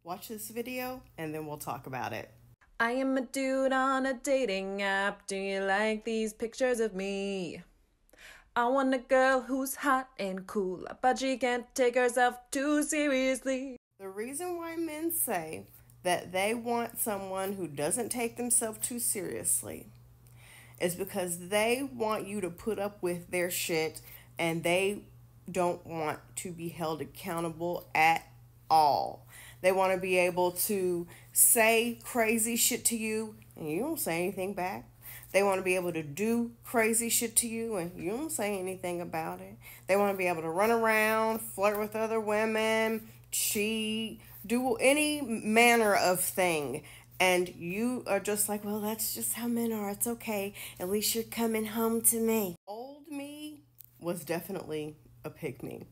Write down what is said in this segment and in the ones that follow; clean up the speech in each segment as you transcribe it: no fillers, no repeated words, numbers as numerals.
Watch this video and then we'll talk about it. I am a dude on a dating app. Do you like these pictures of me? I want a girl who's hot and cool, but she can't take herself too seriously. The reason why men say that they want someone who doesn't take themselves too seriously is because they want you to put up with their shit and they don't want to be held accountable at all. They want to be able to say crazy shit to you and you don't say anything back. They want to be able to do crazy shit to you and you don't say anything about it. They want to be able to run around, flirt with other women, cheat, do any manner of thing. And you are just like, well, that's just how men are. It's okay. At least you're coming home to me. Old me was definitely a pick me.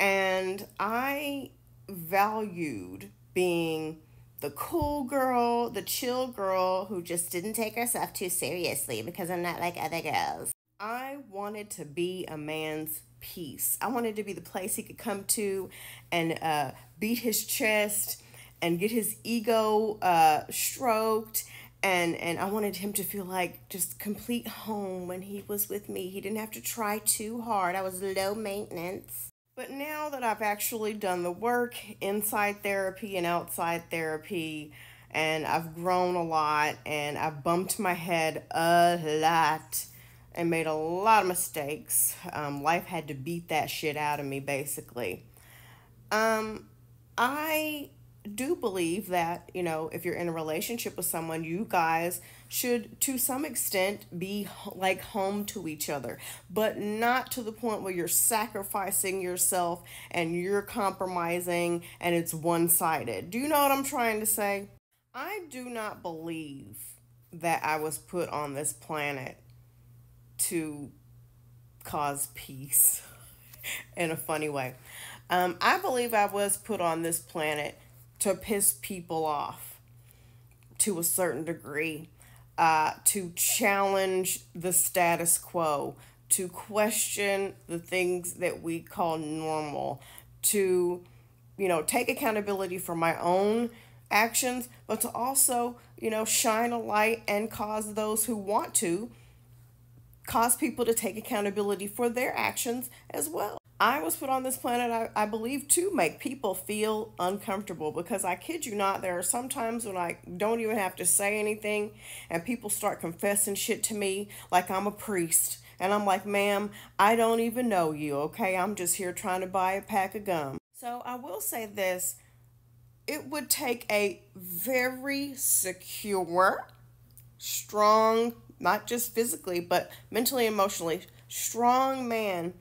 And I valued being the cool girl, the chill girl who just didn't take herself too seriously because I'm not like other girls. I wanted to be a man's peace. I wanted to be the place he could come to and beat his chest and get his ego stroked. And I wanted him to feel like just complete home when he was with me. He didn't have to try too hard. I was low maintenance. But now that I've actually done the work inside therapy and outside therapy, and I've grown a lot, and I've bumped my head a lot, and made a lot of mistakes. Life had to beat that shit out of me, basically. I do believe that, if you're in a relationship with someone, you guys should, to some extent, be like home to each other, but not to the point where you're sacrificing yourself and you're compromising and it's one-sided. Do you know what I'm trying to say? I do not believe that I was put on this planet to cause peace in a funny way. I believe I was put on this planet to piss people off to a certain degree, to challenge the status quo, to question the things that we call normal, to, take accountability for my own actions, but to also, shine a light and cause those who want to, cause people to take accountability for their actions as well. I was put on this planet, I believe, to make people feel uncomfortable because I kid you not, there are some times when I don't even have to say anything and people start confessing shit to me like I'm a priest. And I'm like, ma'am, I don't even know you, okay? I'm just here trying to buy a pack of gum. So I will say this, it would take a very secure, strong, not just physically, but mentally, emotionally, strong man.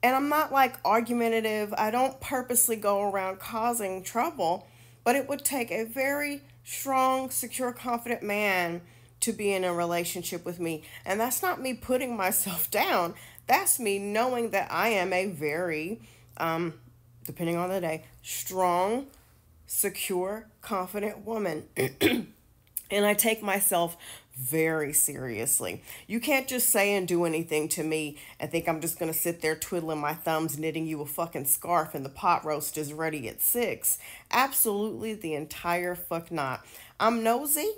And I'm not like argumentative. I don't purposely go around causing trouble, but it would take a very strong, secure, confident man to be in a relationship with me. And that's not me putting myself down. That's me knowing that I am a very, depending on the day, strong, secure, confident woman. And I take myself very seriously. You can't just say and do anything to me and think I'm just going to sit there twiddling my thumbs, knitting you a fucking scarf and the pot roast is ready at 6. Absolutely the entire fuck not. I'm nosy.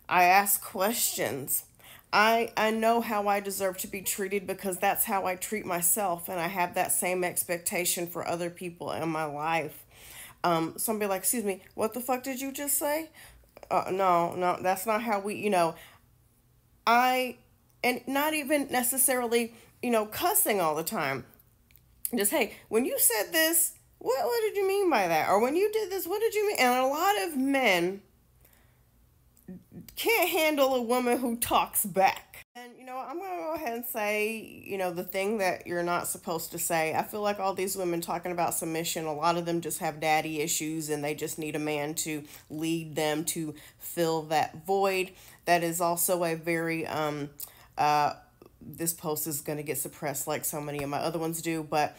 I ask questions. I know how I deserve to be treated because that's how I treat myself, and I have that same expectation for other people in my life. Somebody like, excuse me, what the fuck did you just say? No, that's not how we, and not even necessarily, cussing all the time. Just, hey, when you said this, what did you mean by that? Or when you did this, what did you mean? And a lot of men can't handle a woman who talks back. And, I'm going to go ahead and say, the thing that you're not supposed to say. I feel like all these women talking about submission, a lot of them just have daddy issues and they just need a man to lead them to fill that void. That is also a very, this post is going to get suppressed like so many of my other ones do, but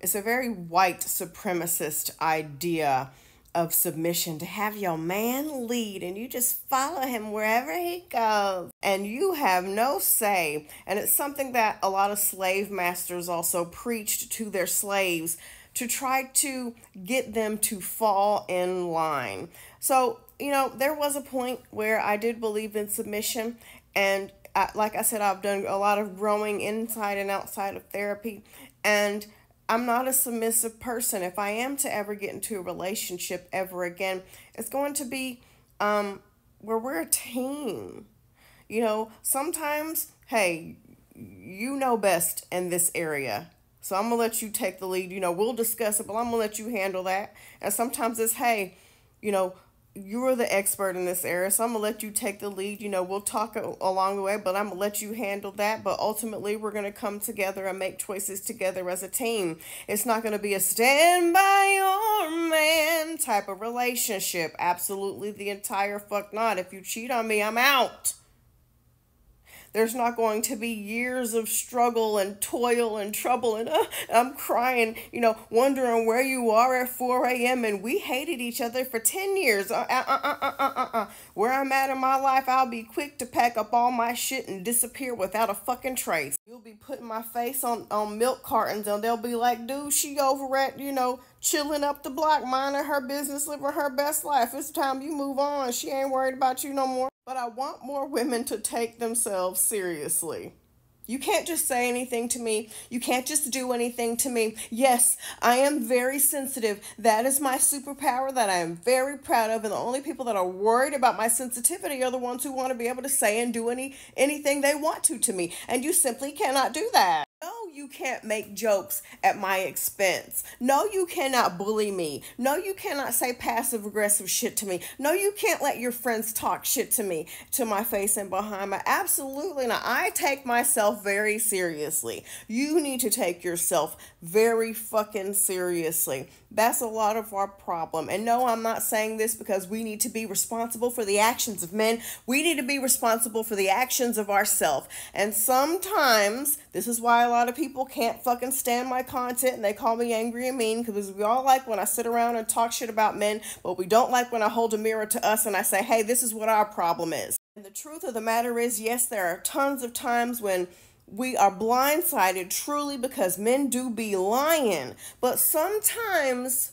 it's a very white supremacist idea of submission, to have your man lead and you just follow him wherever he goes and you have no say. And it's something that a lot of slave masters also preached to their slaves to try to get them to fall in line. So, there was a point where I did believe in submission, and like I said, I've done a lot of growing inside and outside of therapy, and I'm not a submissive person. If I am to ever get into a relationship ever again, it's going to be where we're a team. Sometimes, hey, you know best in this area. So I'm going to let you take the lead. We'll discuss it, but I'm going to let you handle that. And sometimes it's, hey, you're the expert in this area, so I'm going to let you take the lead. We'll talk along the way, but I'm going to let you handle that. But ultimately, we're going to come together and make choices together as a team. It's not going to be a stand by your man type of relationship. Absolutely the entire fuck not. If you cheat on me, I'm out. There's not going to be years of struggle and toil and trouble and I'm crying, wondering where you are at 4 a.m. and we hated each other for 10 years. Where I'm at in my life, I'll be quick to pack up all my shit and disappear without a fucking trace. You'll be putting my face on milk cartons and they'll be like, dude, she over at, chilling up the block, minding her business, living her best life. It's time you move on. She ain't worried about you no more. But I want more women to take themselves seriously. You can't just say anything to me. You can't just do anything to me. Yes, I am very sensitive. That is my superpower that I am very proud of. And the only people that are worried about my sensitivity are the ones who want to be able to say and do anything they want to me. And you simply cannot do that. No, you can't make jokes at my expense. No, you cannot bully me. No, you cannot say passive aggressive shit to me. No, you can't let your friends talk shit to me, to my face and behind my. Absolutely not. I take myself very seriously. You need to take yourself very fucking seriously. That's a lot of our problem. And no, I'm not saying this because we need to be responsible for the actions of men. We need to be responsible for the actions of ourselves. And sometimes, this is why a lot of people can't fucking stand my content and they call me angry and mean, because we all like when I sit around and talk shit about men, but we don't like when I hold a mirror to us and I say, hey, this is what our problem is. And the truth of the matter is, yes, there are tons of times when we are blindsided truly because men do be lying. But sometimes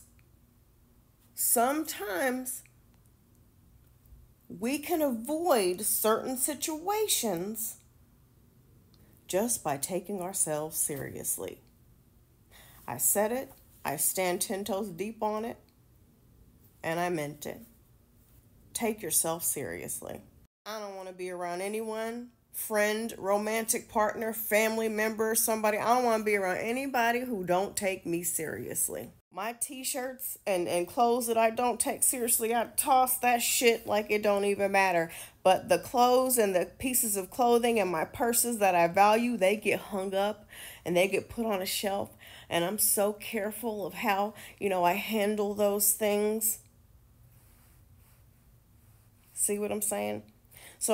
we can avoid certain situations just by taking ourselves seriously. I said it, I stand 10 toes deep on it, and I meant it. Take yourself seriously. I don't want to be around anyone, friend, romantic partner, family member, somebody. I don't want to be around anybody who don't take me seriously. My t-shirts and clothes that I don't take seriously, I toss that shit like it don't even matter. But the clothes and the pieces of clothing and my purses that I value, they get hung up and they get put on a shelf. And I'm so careful of how, I handle those things. See what I'm saying? So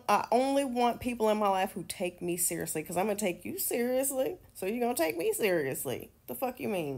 I only want people in my life who take me seriously, because I'm going to take you seriously. So you're going to take me seriously. The fuck you mean?